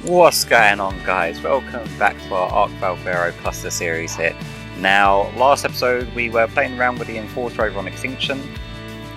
What's going on, guys? Welcome back to our Ark Valguero cluster series here. Now, last episode we were playing around with the Enforcer over on Extinction.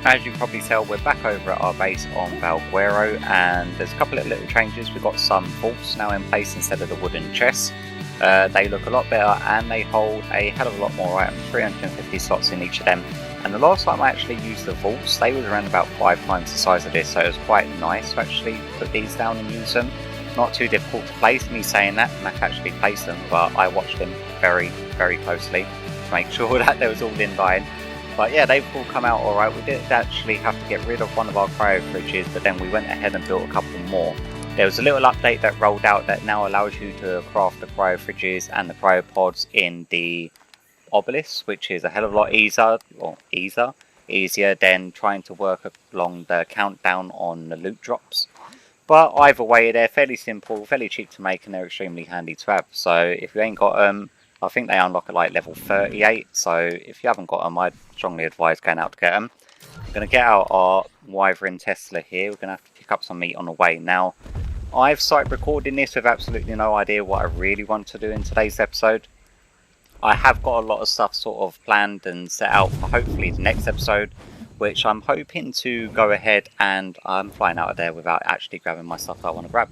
As you can probably tell, we're back over at our base on Valguero, and there's a couple of little changes. We've got some vaults now in place instead of the wooden chests. They look a lot better and they hold a hell of a lot more items, 350 slots in each of them. And the last time I actually used the vaults, they was around about 5 times the size of this, so it was quite nice to actually put these down and use them. Not too difficult to place, me saying that, and I can actually place them, but I watched them very, very closely to make sure that they was all in line. But yeah, they've all come out alright. We did actually have to get rid of one of our cryo fridges, but then we went ahead and built a couple more. There was a little update that rolled out that now allows you to craft the cryo fridges and the cryo pods in the obelisk, which is a hell of a lot easier than trying to work along the countdown on the loot drops. But either way, they're fairly simple, fairly cheap to make, and they're extremely handy to have. So if you ain't got them, I think they unlock at like level 38. So if you haven't got them, I'd strongly advise going out to get them. I'm going to get out our Wyvern Tesla here. We're going to have to pick up some meat on the way. Now, I've started recording this with absolutely no idea what I really want to do in today's episode. I have got a lot of stuff sort of planned and set out for hopefully the next episode, which I'm hoping to go ahead and I'm flying out of there without actually grabbing my stuff that I want to grab.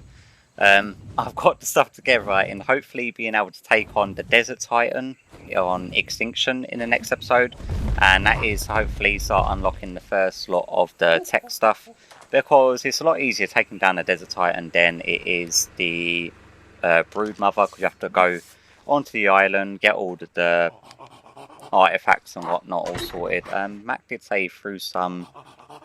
I've got the stuff together and hopefully being able to take on the Desert Titan on Extinction in the next episode, and that is hopefully start unlocking the first lot of the tech stuff, because it's a lot easier taking down the Desert Titan than it is the Brood Mother, because you have to go onto the island, get all of the artifacts and whatnot all sorted. Mac did say he threw some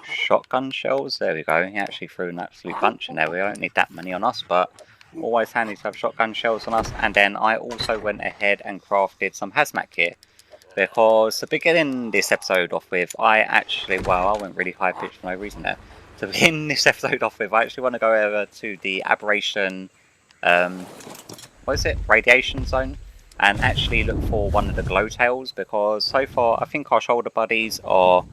shotgun shells. There we go. He actually threw an absolute bunch in there. We don't need that many on us, but always handy to have shotgun shells on us. And then I also went ahead and crafted some hazmat gear, because to begin this episode off with, I went really high pitched for no reason there. To begin this episode off with, I actually want to go over to the abberration, radiation zone, and actually look for one of the glowtails, because so far I think our shoulder buddies are,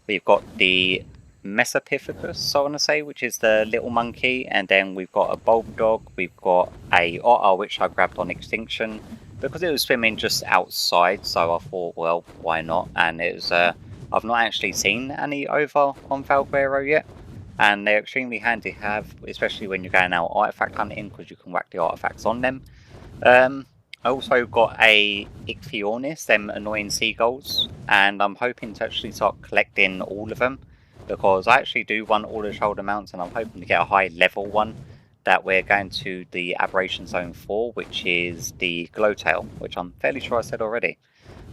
we've got the Mesopithecus, I want to say, which is the little monkey, and then we've got a bulb dog, we've got a otter which I grabbed on Extinction because it was swimming just outside, so I thought, well, why not? And it was I've not actually seen any over on Valguero yet, and they're extremely handy to have, especially when you're going out artifact hunting, because you can whack the artifacts on them. I also got a Ichthyornis, them annoying seagulls, and I'm hoping to actually start collecting all of them, because I actually do want all the shoulder mounts, and I'm hoping to get a high level one that we're going to the aberration zone for, which is the glowtail, which I'm fairly sure I said already,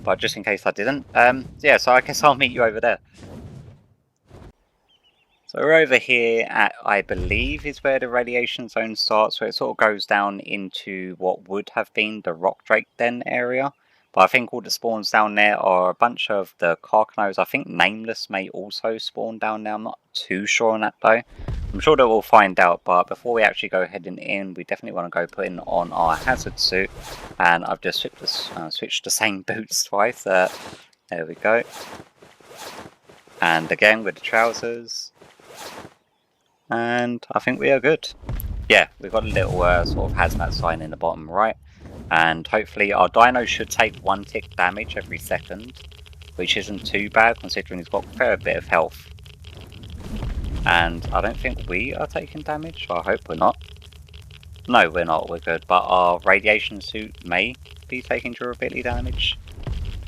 but just in case I didn't, yeah, so I guess I'll meet you over there. So we're over here at, I believe, is where the radiation zone starts, where it sort of goes down into what would have been the rock drake den area. But I think all the spawns down there are a bunch of the carcanos. I think Nameless may also spawn down there. I'm not too sure on that though. I'm sure that we'll find out, but before we actually go heading in, we definitely want to go put in on our hazard suit. And I've just switched the same boots twice. There we go. And again with the trousers. And I think we are good. Yeah, we've got a little sort of hazmat sign in the bottom right, and hopefully our dino should take 1 tick damage every second, which isn't too bad considering he's got a fair bit of health. And I don't think we are taking damage, I hope we're not. No, we're not, we're good, but our radiation suit may be taking durability damage.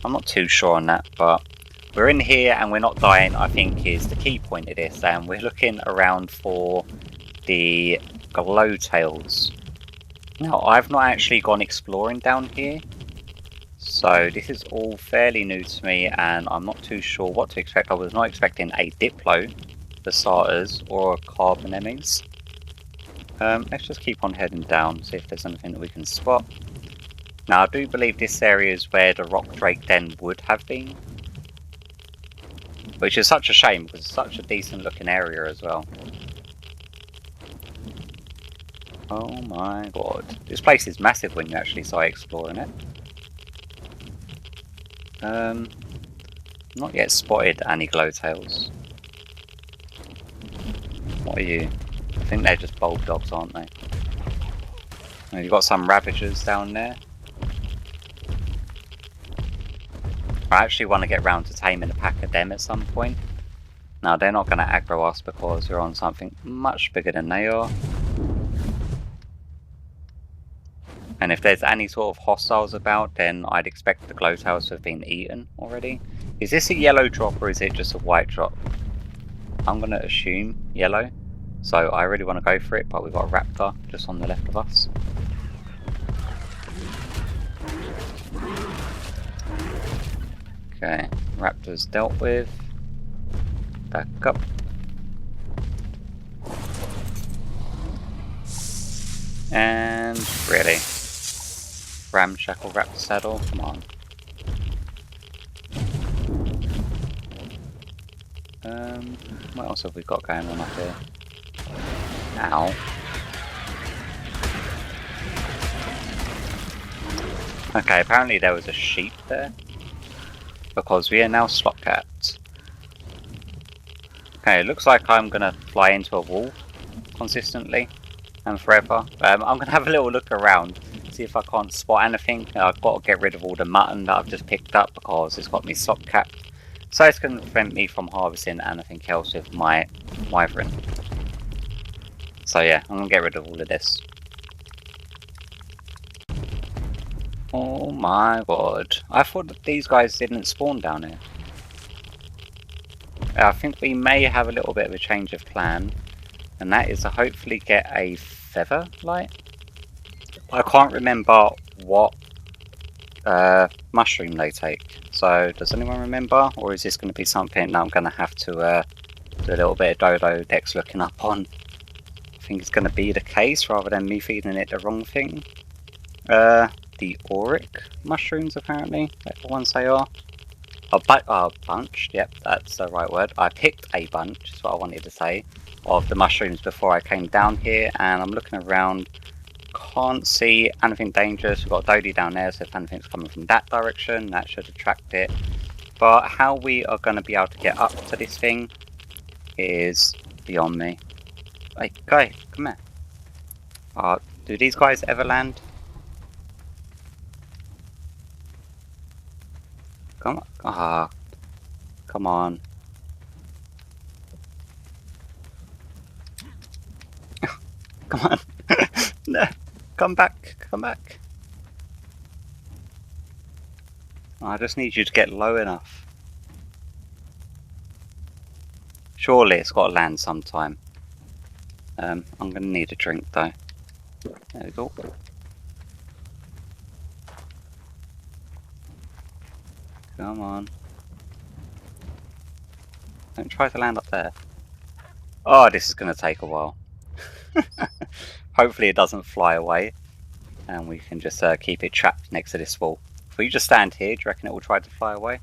I'm not too sure on that, but we're in here and we're not dying, I think, is the key point of this, and we're looking around for the glowtails. Now, I've not actually gone exploring down here, so this is all fairly new to me and I'm not too sure what to expect. I was not expecting a Diplo for starters, or a carbon emis. Let's just keep on heading down, see if there's anything that we can spot. Now, I do believe this area is where the rock drake den would have been, which is such a shame because it's such a decent looking area as well. Oh my god. This place is massive when you actually start exploring it. Not yet spotted any glowtails. What are you? I think they're just bulb dogs, aren't they? And you've got some Ravagers down there. I actually want to get round to taming a pack of them at some point. Now they're not going to aggro us because we're on something much bigger than they are. And if there's any sort of hostiles about, then I'd expect the glowtails to have been eaten already. Is this a yellow drop or is it just a white drop? I'm going to assume yellow. So I really want to go for it, but we've got a raptor just on the left of us. Okay, raptor's dealt with. Back up. And really. Ramshackle raptor saddle, come on. What else have we got going on up here? Ow. Okay, apparently there was a sheep there. Because we are now slot capped. Okay, it looks like I'm gonna fly into a wall consistently and forever. I'm gonna have a little look around, see if I can't spot anything. I've got to get rid of all the mutton that I've just picked up because it's got me slot capped. So it's going to prevent me from harvesting anything else with my wyvern. So yeah, I'm going to get rid of all of this. Oh my god. I thought that these guys didn't spawn down here. I think we may have a little bit of a change of plan. And that is to hopefully get a Featherlite. I can't remember what mushroom they take. So, does anyone remember? Or is this going to be something that I'm going to have to do a little bit of Dodo Dex looking up on? I think it's going to be the case rather than me feeding it the wrong thing. The auric mushrooms, apparently. That's the ones they are. A bunch, yep, that's the right word. I picked a bunch, is what I wanted to say, of the mushrooms before I came down here, and I'm looking around. Can't see anything dangerous. We've got Dodie down there, so if anything's coming from that direction, that should attract it. But how we are going to be able to get up to this thing is beyond me. Hey, guy, come here. Do these guys ever land? Come on. Come on. Come on. No, come back. Come back. I just need you to get low enough. Surely it's got to land sometime. I'm going to need a drink though. There we go. Come on. Don't try to land up there. Oh, this is going to take a while. Hopefully it doesn't fly away. And we can just keep it trapped next to this wall. If we just stand here, do you reckon it will try to fly away?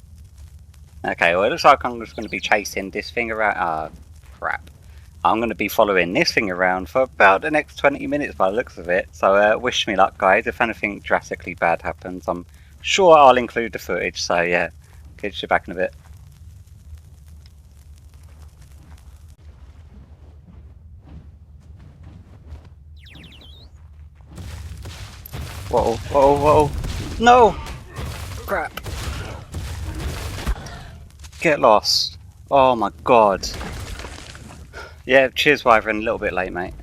Okay, well it looks like I'm just going to be chasing this thing around. Ah, crap. I'm going to be following this thing around for about the next 20 minutes by the looks of it. So wish me luck, guys. If anything drastically bad happens, I'm sure I'll include the footage. So yeah, catch you back in a bit. Whoa, whoa, whoa. No! Crap. Get lost. Oh my god. Yeah, cheers, Wyvern. A little bit late, mate.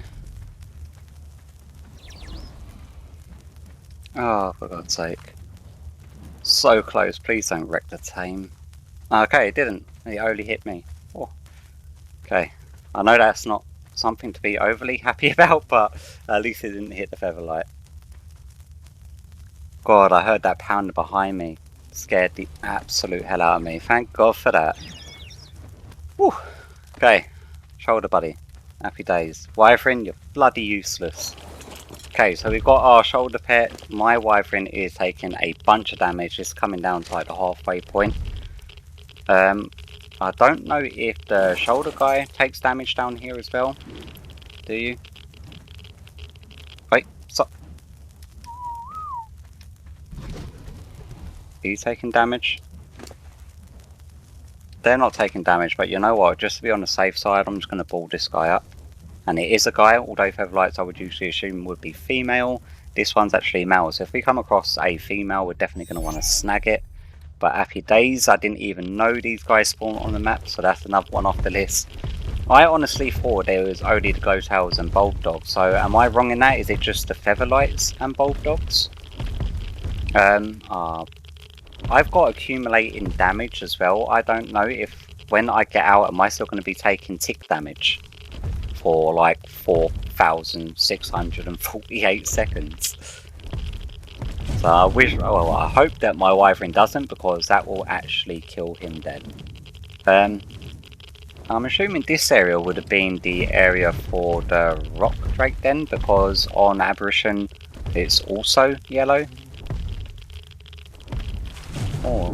Oh, for God's sake. So close. Please don't wreck the tame. Okay, it didn't. It only hit me. Oh. Okay. I know that's not something to be overly happy about, but at least it didn't hit the Featherlite. God, I heard that pound behind me. Scared the absolute hell out of me. Thank God for that. Whew. Okay. Shoulder buddy. Happy days. Wyvern, you're bloody useless. Okay, so we've got our shoulder pet. My Wyvern is taking a bunch of damage. It's coming down to like the halfway point. I don't know if the shoulder guy takes damage down here as well. Do you? Wait, stop. Are you taking damage? They're not taking damage, but you know what? Just to be on the safe side, I'm just going to ball this guy up. And it is a guy, although Featherlites I would usually assume would be female. This one's actually male, so if we come across a female, we're definitely going to want to snag it. But happy days, I didn't even know these guys spawn on the map, so that's another one off the list. I honestly thought there was only the glowtails and bulb dogs, so am I wrong in that? Is it just the featherlites and bulb dogs? I've got accumulating damage as well. I don't know if when I get out, am I still going to be taking tick damage for like 4,648 seconds. So I wish, well, I hope that my wyvern doesn't, because that will actually kill him dead. I'm assuming this area would have been the area for the rock drake then, because on abberration it's also yellow. Oh,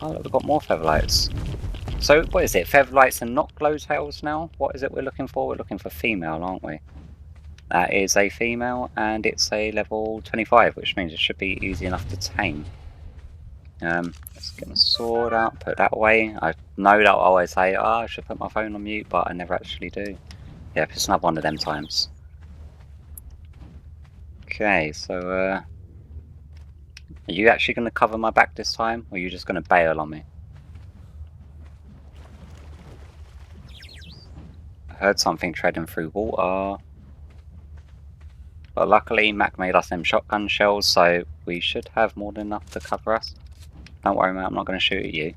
look, we've got more featherlites. So what is it? Featherlites and not glowtails now? What is it we're looking for? We're looking for female, aren't we? That is a female, and it's a level 25, which means it should be easy enough to tame. Let's get my sword out, put that away. I know that I always say, oh, I should put my phone on mute, but I never actually do. Yep, it's another one of them times. Okay, so are you actually going to cover my back this time, or are you just going to bail on me? I heard something treading through water. But luckily, Mac made us them shotgun shells, so we should have more than enough to cover us. Don't worry, mate, I'm not going to shoot at you.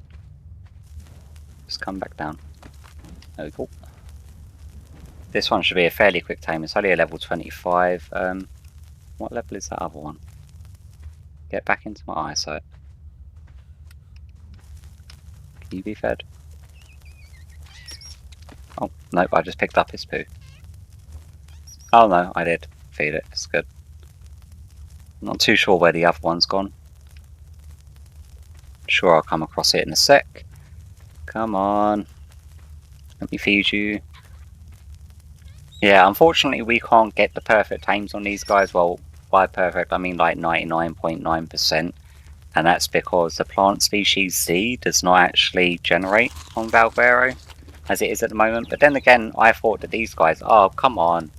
Just come back down. There we go. This one should be a fairly quick tame. It's only a level 25. What level is that other one? Get back into my eyesight. Can you be fed? Oh, nope, I just picked up his poo. Oh no, I did feed it. It's good. I'm not too sure where the other one's gone. Sure, I'll come across it in a sec. Come on. Let me feed you. Yeah, unfortunately we can't get the perfect tames on these guys. Well, by perfect I mean like 99.9%. And that's because the plant species Z does not actually generate on Valguero as it is at the moment. But then again, I thought that these guys, oh come on.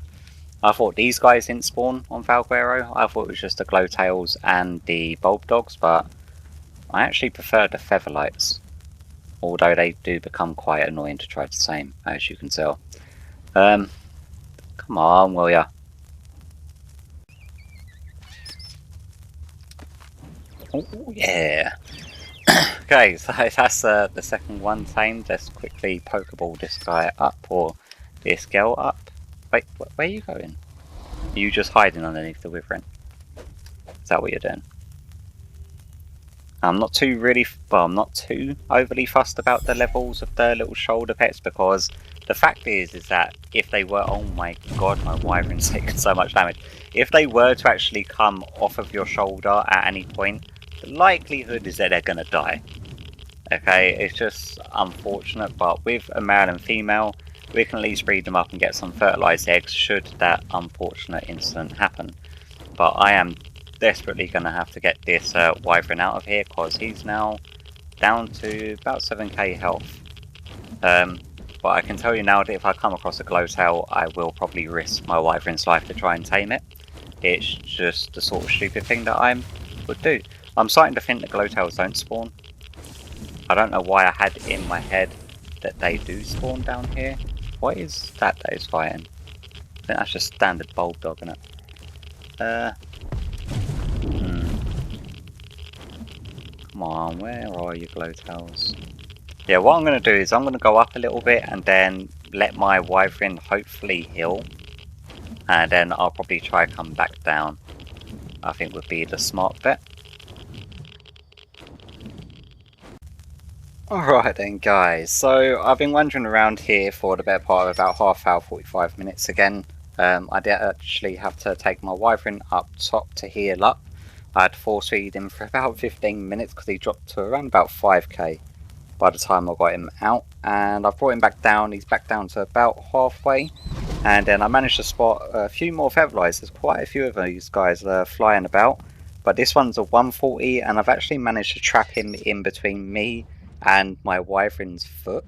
I thought these guys didn't spawn on Valguero. I thought it was just the glowtails and the bulb dogs, but I actually prefer the featherlites. Although they do become quite annoying to try to tame, as you can tell. Come on, will ya? Oh, yeah. Okay, so that's the second one tamed. Let's quickly pokeball this guy up, or this girl up. Wait, where are you going? Are you just hiding underneath the wyvern? Is that what you're doing? I'm not too overly fussed about the levels of the little shoulder pets, because the fact is that if they were, oh my god, my wyvern's taken so much damage. If they were to actually come off of your shoulder at any point, the likelihood is that they're going to die. Okay, it's just unfortunate, but with a male and female, we can at least breed them up and get some fertilized eggs should that unfortunate incident happen. But I am desperately going to have to get this wyvern out of here, because he's now down to about 7k health. But I can tell you now that if I come across a glowtail, I will probably risk my wyvern's life to try and tame it. It's just the sort of stupid thing that I would do. I'm starting to think that glowtails don't spawn. I don't know why I had it in my head that they do spawn down here. What is that is fighting? I think that's just standard bulb dog, isn't it? Come on, where are you, glowtails? Yeah, what I'm going to do is I'm going to go up a little bit and then let my wyvern hopefully heal. And then I'll probably try to come back down. I think would be the smart bet. Alright then guys, so I've been wandering around here for the better part of about half hour, 45 minutes again. I did actually have to take my wyvern up top to heal up. I had to force feed him for about 15 minutes because he dropped to around about 5k by the time I got him out. And I brought him back down, he's back down to about halfway. And then I managed to spot a few more featherlites. There's quite a few of these guys flying about. But this one's a 140 and I've actually managed to trap him in between me and my wyvern's foot.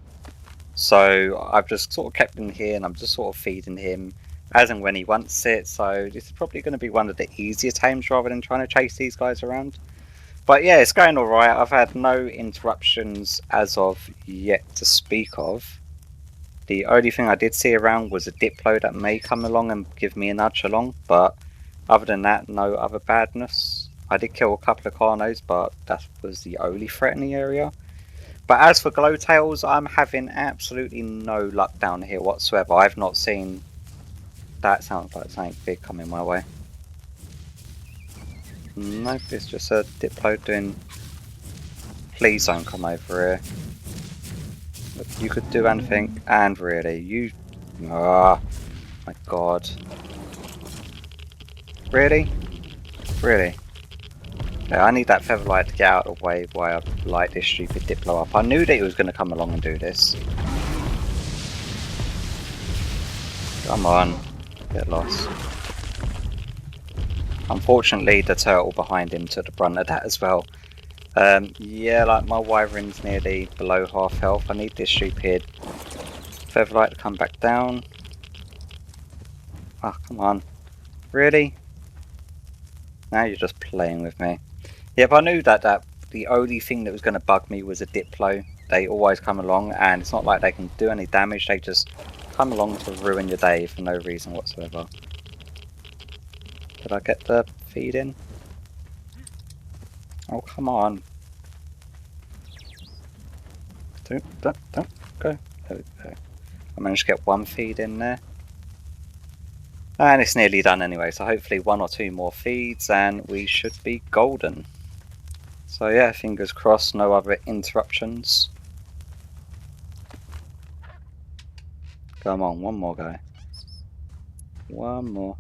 So I've just sort of kept him here and I'm just sort of feeding him as and when he wants it, so this is probably going to be one of the easier tames rather than trying to chase these guys around. But yeah, it's going alright. I've had no interruptions as of yet to speak of. The only thing I did see around was a diplo that may come along and give me a nudge along, but other than that, no other badness. I did kill a couple of carnos, but that was the only threat in the area. But as for glowtails, I'm having absolutely no luck down here whatsoever. I've not seen... That sounds like something big coming my way. Nope, it's just a diplo doing... Please don't come over here. You could do anything, and really, you... Ah, my god. Really? Really? Yeah, I need that Featherlite to get out of the way while I light this stupid diplo up. I knew that he was going to come along and do this. Come on. Get lost. Unfortunately, the turtle behind him took the brunt of that as well. Yeah, like my wiring's nearly below half health. I need this stupid Featherlite to come back down. Oh, come on. Really? Now you're just playing with me. Yeah, but I knew that the only thing that was going to bug me was a diplo. They always come along, and it's not like they can do any damage. They just come along to ruin your day for no reason whatsoever. Did I get the feed in? Oh, come on. Don't go. There we go. I managed to get one feed in there. And it's nearly done anyway, so hopefully one or two more feeds and we should be golden. So yeah, fingers crossed, no other interruptions. Come on, one more guy. One more.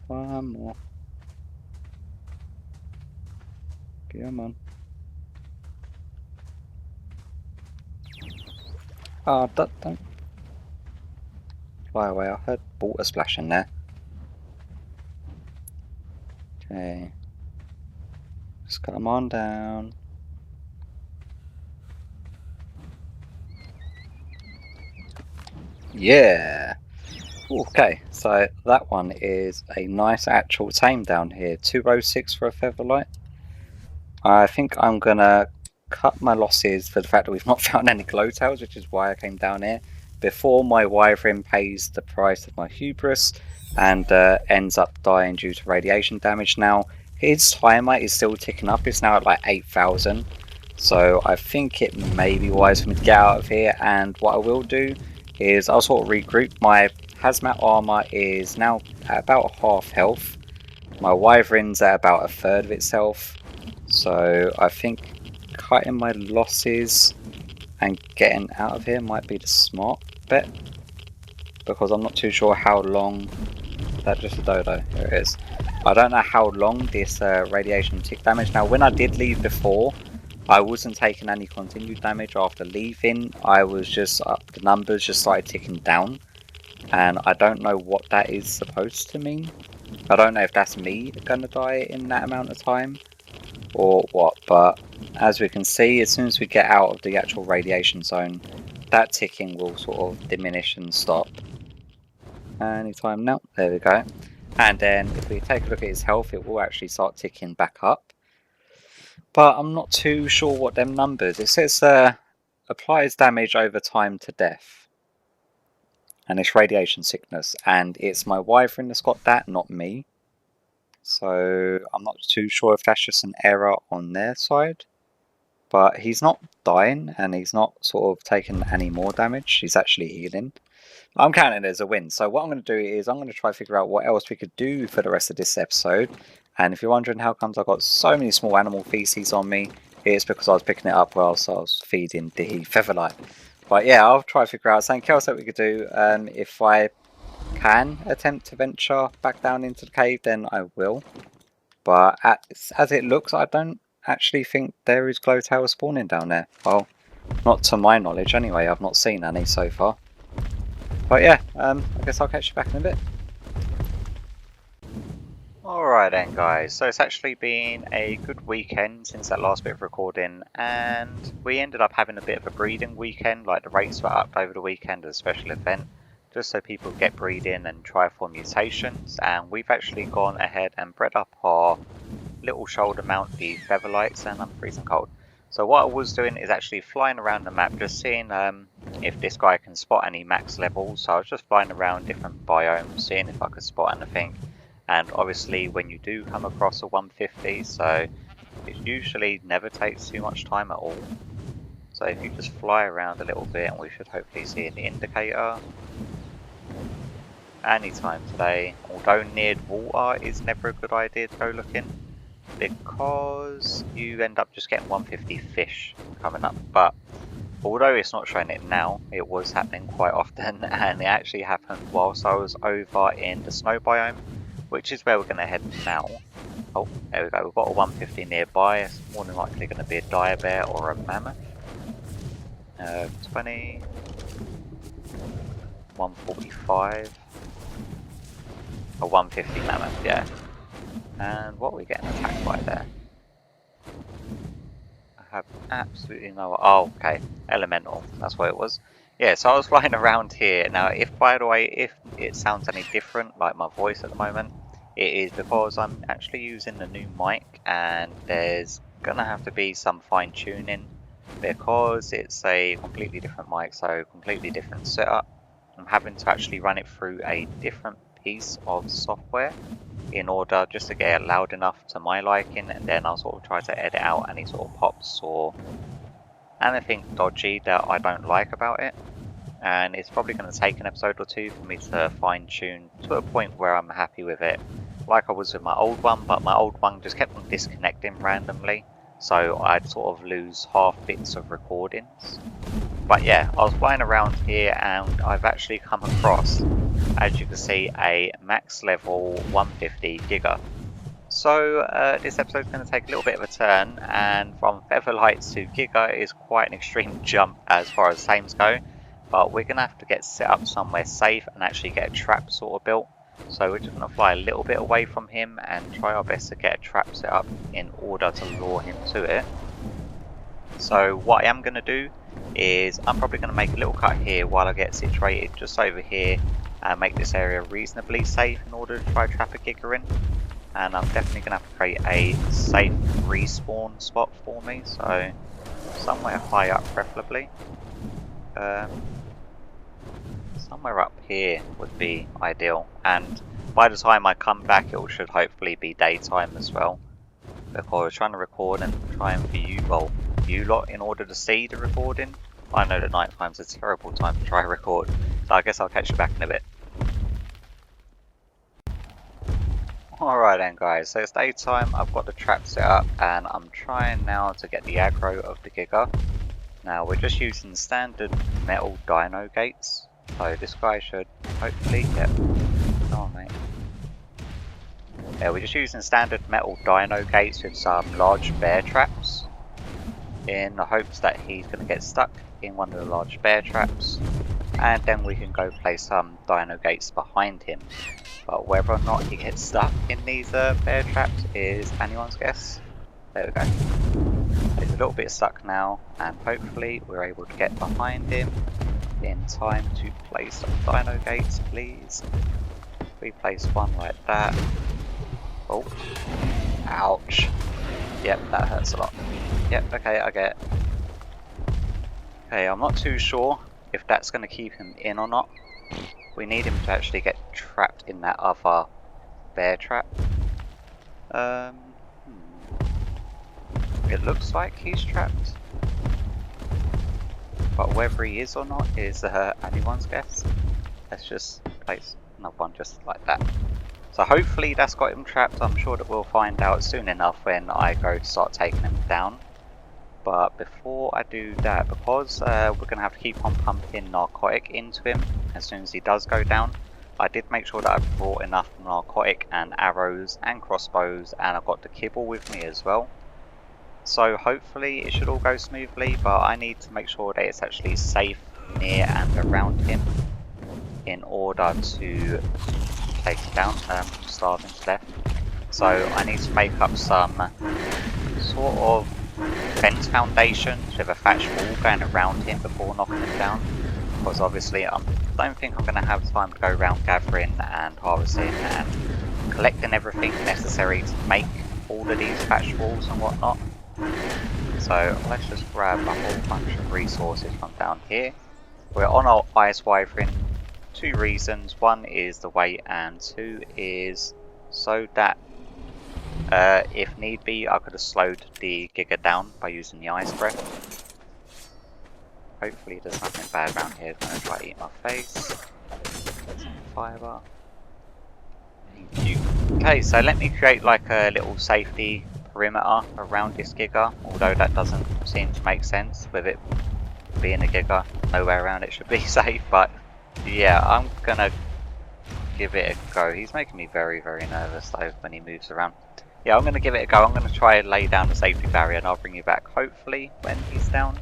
One more. Come on. Oh, don't fly away. I heard water splashing there. Okay. Just come on down. Yeah. Okay, so that one is a nice actual tame down here. 206 for a Featherlite. I think I'm gonna cut my losses for the fact that we've not found any glowtails, which is why I came down here, before my wyvern pays the price of my hubris and ends up dying due to radiation damage. Now, his timer is still ticking up. It's now at like 8,000. So I think it may be wise for me to get out of here, and what I will do is I'll sort of regroup. My hazmat armor is now at about half health. My wyvern's at about a third of itself. So I think cutting my losses and getting out of here might be the smart bet, because I'm not too sure how long... That's just a dodo, here it is. I don't know how long this radiation tick damage. Now when I did leave before, I wasn't taking any continued damage after leaving. I was just, the numbers just started ticking down, and I don't know what that is supposed to mean. I don't know if that's me gonna die in that amount of time or what, but as we can see, as soon as we get out of the actual radiation zone, that ticking will sort of diminish and stop. Anytime now, there we go. And then if we take a look at his health, it will actually start ticking back up. But I'm not too sure what them numbers. It says applies damage over time to death. And it's radiation sickness. And it's my wyvern that's got that, not me. So I'm not too sure if that's just an error on their side. But he's not dying, and he's not sort of taking any more damage. He's actually healing. I'm counting it as a win. So what I'm going to do is I'm going to try to figure out what else we could do for the rest of this episode. And if you're wondering how comes I've got so many small animal feces on me, it's because I was picking it up whilst I was feeding the Featherlite. But yeah, I'll try to figure out something else that we could do. If I can attempt to venture back down into the cave, then I will. But as it looks, I don't actually think there is glowtails spawning down there. Well, not to my knowledge anyway. I've not seen any so far. But yeah, I guess I'll catch you back in a bit. Alright then guys, so it's actually been a good weekend since that last bit of recording, and we ended up having a bit of a breeding weekend. Like the rates were up over the weekend as a special event, just so people get breeding and try for mutations. And we've actually gone ahead and bred up our little shoulder mount, the Featherlites, and I'm freezing cold. So what I was doing is actually flying around the map, just seeing if this guy can spot any max levels. So I was just flying around different biomes, seeing if I could spot anything. And obviously when you do come across a 150, so it usually never takes too much time at all. So if you just fly around a little bit, and we should hopefully see an indicator anytime today. Although near water is never a good idea to go looking, because you end up just getting 150 fish coming up. But although it's not showing it now, it was happening quite often, and it actually happened whilst I was over in the snow biome, which is where we're going to head now. Oh, there we go, we've got a 150 nearby. It's more than likely going to be a dire bear or a mammoth. 20, 145, a 150 mammoth, yeah. And what are we getting attacked by there? I have absolutely no... Oh, okay. Elemental. That's what it was. Yeah, so I was flying around here. Now, if, by the way, if it sounds any different, like my voice at the moment, it is because I'm actually using the new mic, and there's gonna have to be some fine-tuning because it's a completely different mic, so completely different setup. I'm having to actually run it through a different piece of software in order just to get it loud enough to my liking, and then I'll sort of try to edit out any sort of pops or anything dodgy that I don't like about it. And it's probably going to take an episode or two for me to fine tune to a point where I'm happy with it, like I was with my old one, but my old one just kept on disconnecting randomly, so I'd sort of lose half bits of recordings. But yeah, I was flying around here and I've actually come across, as you can see, a max level 150 Giga. So this episode is going to take a little bit of a turn, and from Featherlite to Giga is quite an extreme jump as far as tames go. But we're going to have to get set up somewhere safe and actually get a trap sort of built. So we're just going to fly a little bit away from him and try our best to get a trap set up in order to lure him to it. So what I am going to do is I'm probably going to make a little cut here while I get situated just over here and make this area reasonably safe in order to try trap a Giga in. And I'm definitely going to have to create a safe respawn spot for me, so somewhere high up preferably. Somewhere up here would be ideal, and by the time I come back it should hopefully be daytime as well, because we're trying to record and try and view, well, view lot in order to see the recording. I know that night time's a terrible time to try and record, so I guess I'll catch you back in a bit. Alright then guys, so it's daytime, I've got the trap set up and I'm trying now to get the aggro of the Giga. Now we're just using standard metal dino gates, so this guy should hopefully get... Oh mate. Yeah, we're just using standard metal dino gates with some large bear traps, in the hopes that he's going to get stuck in one of the large bear traps, and then we can go place some dino gates behind him. But whether or not he gets stuck in these bear traps is anyone's guess. There we go. He's a little bit stuck now, and hopefully we're able to get behind him in time to place some dino gates, please. We place one like that. Oh, ouch. Yep, that hurts a lot. Yep, okay, I get it. Okay, I'm not too sure if that's going to keep him in or not. We need him to actually get trapped in that other bear trap. It looks like he's trapped, but whether he is or not is anyone's guess. Let's just place another one just like that. So hopefully that's got him trapped. I'm sure that we'll find out soon enough when I go to start taking him down. But before I do that, because we're going to have to keep on pumping narcotic into him as soon as he does go down, I did make sure that I brought enough narcotic and arrows and crossbows, and I've got the kibble with me as well. So hopefully it should all go smoothly, but I need to make sure that it's actually safe near and around him in order to take him down. Starving to death. So I need to make up some sort of fence foundations with a thatched wall going around him before knocking him down. because obviously I don't think I'm going to have time to go around gathering and harvesting and collecting everything necessary to make all of these thatch walls and whatnot. So let's just grab a whole bunch of resources from down here. We're on our ice wyvern. 2 reasons. 1 is the weight, and 2 is so that if need be I could have slowed the Giga down by using the ice breath. Hopefully there's nothing bad around here. It's going to try to eat my face. Get some fibre. Thank you. Okay, so let me create like a little safety perimeter around this Giga, although that doesn't seem to make sense with it being a Giga. Nowhere around it should be safe, but yeah, I'm gonna give it a go. He's making me very, very nervous though when he moves around. Yeah, I'm gonna give it a go. I'm gonna try and lay down the safety barrier and I'll bring you back hopefully when he's down.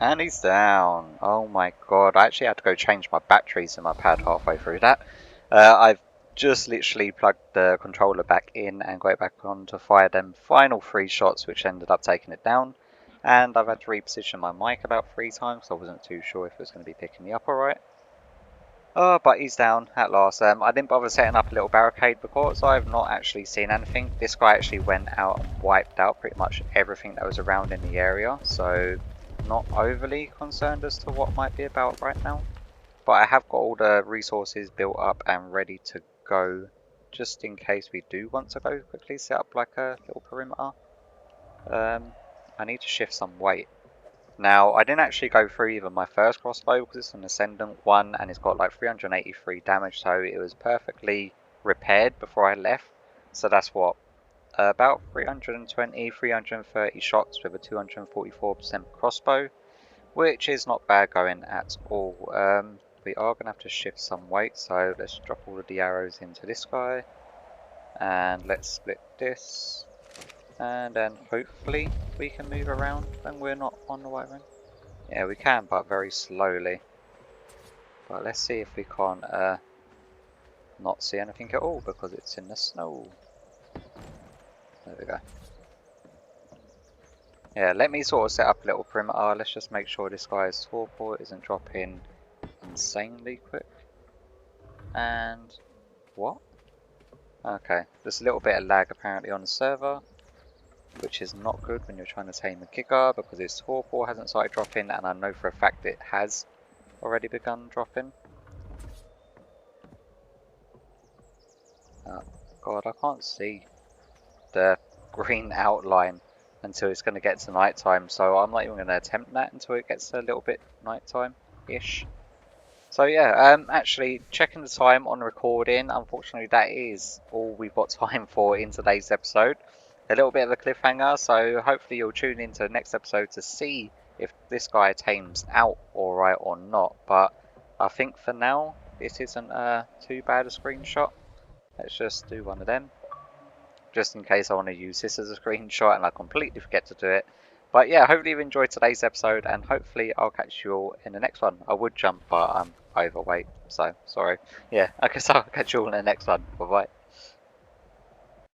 And he's down. Oh my god, I actually had to go change my batteries in my pad halfway through that. I've just literally plugged the controller back in and got it back on to fire them final 3 shots, which ended up taking it down. And I've had to reposition my mic about 3 times, so I wasn't too sure if it was going to be picking me up alright. Oh, but he's down at last. I didn't bother setting up a little barricade because I've not actually seen anything. This guy actually went out and wiped out pretty much everything that was around in the area, so not overly concerned as to what might be about right now. But I have got all the resources built up and ready to go, just in case we do want to go quickly set up like a little perimeter. I need to shift some weight. Now, I didn't actually go through even my first crossbow because it's an ascendant one and it's got like 383 damage, so it was perfectly repaired before I left. So that's what, about 320, 330 shots with a 244% crossbow, which is not bad going at all. We are going to have to shift some weight, so let's drop all of the arrows into this guy. And let's split this. And then hopefully we can move around when we're not on the wyvern. Yeah, we can, but very slowly. But let's see if we can't not see anything at all because it's in the snow. There we go. Yeah, let me sort of set up a little perimeter. Let's just make sure this guy's torpor isn't dropping insanely quick. And what? Okay, there's a little bit of lag apparently on the server, which is not good when you're trying to tame a Giga because its torpor hasn't started dropping, and I know for a fact it has already begun dropping. Oh god, I can't see the green outline until it's going to get to night time, so I'm not even going to attempt that until it gets a little bit nighttime-ish. So yeah, actually checking the time on recording, unfortunately that is all we've got time for in today's episode. A little bit of a cliffhanger, so hopefully you'll tune into the next episode to see if this guy tames out alright or not. But I think for now, this isn't too bad a screenshot. Let's just do one of them, just in case I want to use this as a screenshot and I completely forget to do it. But yeah, hopefully you've enjoyed today's episode, and hopefully I'll catch you all in the next one. I would jump, but I'm overweight, so sorry. Yeah, I guess I'll catch you all in the next one. Bye bye.